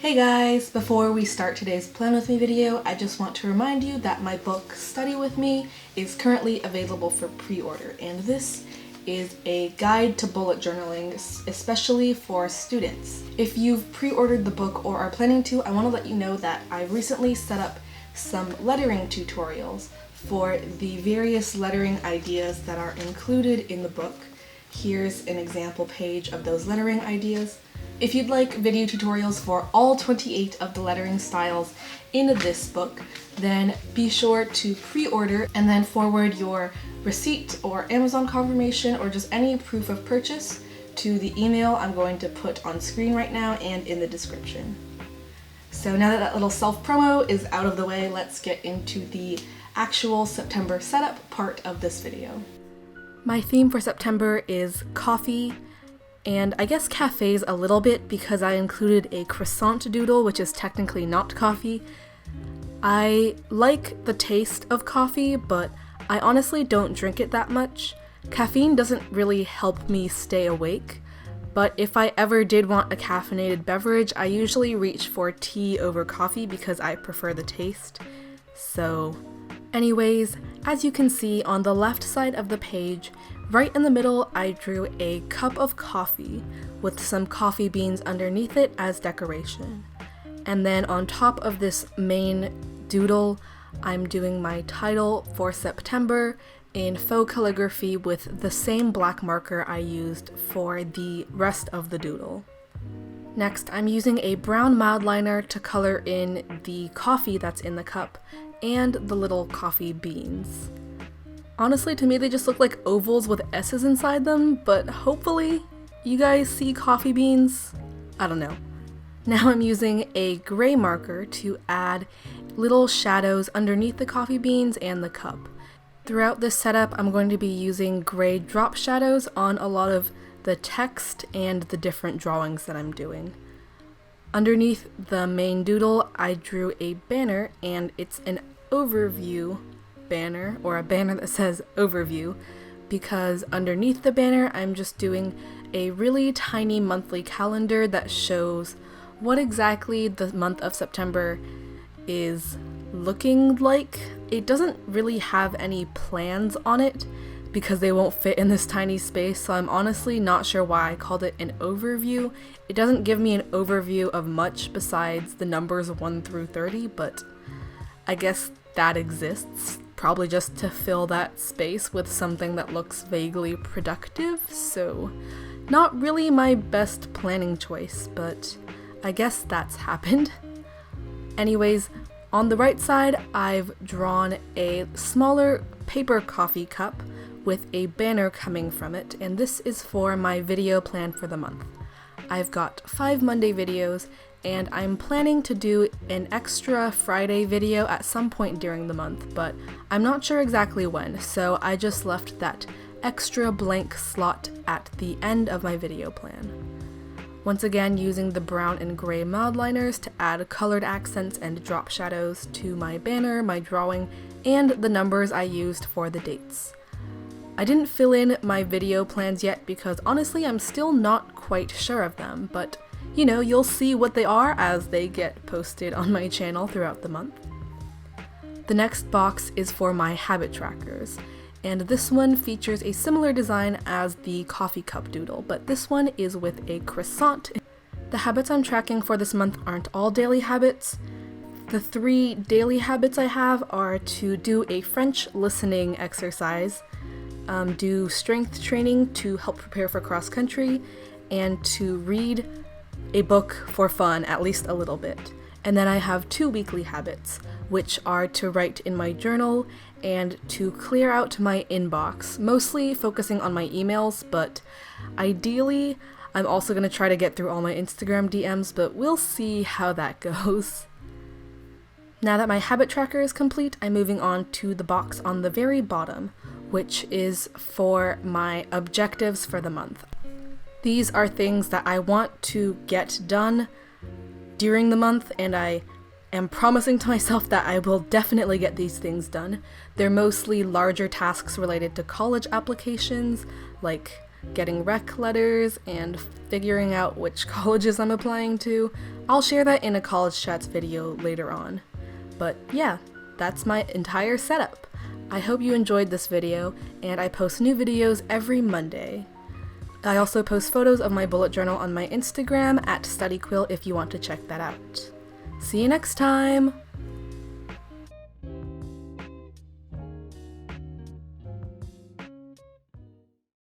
Hey guys! Before we start today's Plan With Me video, I just want to remind you that my book, Study With Me, is currently available for pre-order, and this is a guide to bullet journaling, especially for students. If you've pre-ordered the book or are planning to, I want to let you know that I recently set up some lettering tutorials for the various lettering ideas that are included in the book. Here's an example page of those lettering ideas. If you'd like video tutorials for all 28 of the lettering styles in this book, then be sure to pre-order and then forward your receipt or Amazon confirmation or just any proof of purchase to the email I'm going to put on screen right now and in the description. So now that little self-promo is out of the way, let's get into the actual September setup part of this video. My theme for September is coffee, and I guess cafes a little bit because I included a croissant doodle, which is technically not coffee. I like the taste of coffee, but I honestly don't drink it that much. Caffeine doesn't really help me stay awake, but if I ever did want a caffeinated beverage, I usually reach for tea over coffee because I prefer the taste. So anyways, as you can see on the left side of the page, right in the middle, I drew a cup of coffee with some coffee beans underneath it as decoration. And then on top of this main doodle, I'm doing my title for September in faux calligraphy with the same black marker I used for the rest of the doodle. Next, I'm using a brown mild liner to color in the coffee that's in the cup and the little coffee beans. Honestly, to me they just look like ovals with S's inside them, but hopefully you guys see coffee beans? I don't know. Now I'm using a gray marker to add little shadows underneath the coffee beans and the cup. Throughout this setup, I'm going to be using gray drop shadows on a lot of the text and the different drawings that I'm doing. Underneath the main doodle, I drew a banner, and it's an overview banner, or a banner that says overview, because underneath the banner I'm just doing a really tiny monthly calendar that shows what exactly the month of September is looking like. It doesn't really have any plans on it because they won't fit in this tiny space, so I'm honestly not sure why I called it an overview. It doesn't give me an overview of much besides the numbers 1 through 30, but I guess that exists, probably just to fill that space with something that looks vaguely productive, so not really my best planning choice, but I guess that's happened. Anyways, on the right side, I've drawn a smaller paper coffee cup with a banner coming from it, and this is for my video plan for the month. I've got 5 Monday videos, and I'm planning to do an extra Friday video at some point during the month, but I'm not sure exactly when, so I just left that extra blank slot at the end of my video plan. Once again, using the brown and gray mild liners to add colored accents and drop shadows to my banner, my drawing, and the numbers I used for the dates. I didn't fill in my video plans yet because honestly I'm still not quite sure of them, but you know, you'll see what they are as they get posted on my channel throughout the month. The next box is for my habit trackers, and this one features a similar design as the coffee cup doodle, but this one is with a croissant. The habits I'm tracking for this month aren't all daily habits. The 3 daily habits I have are to do a French listening exercise, do strength training to help prepare for cross country, and to read a book for fun, at least a little bit. And then I have 2 weekly habits, which are to write in my journal and to clear out my inbox, mostly focusing on my emails, but ideally I'm also going to try to get through all my Instagram DMs, but we'll see how that goes. Now that my habit tracker is complete, I'm moving on to the box on the very bottom, which is for my objectives for the month. These are things that I want to get done during the month, and I am promising to myself that I will definitely get these things done. They're mostly larger tasks related to college applications, like getting rec letters, and figuring out which colleges I'm applying to. I'll share that in a college chats video later on. But yeah, that's my entire setup. I hope you enjoyed this video, and I post new videos every Monday. I also post photos of my bullet journal on my Instagram at studyquill if you want to check that out. See you next time!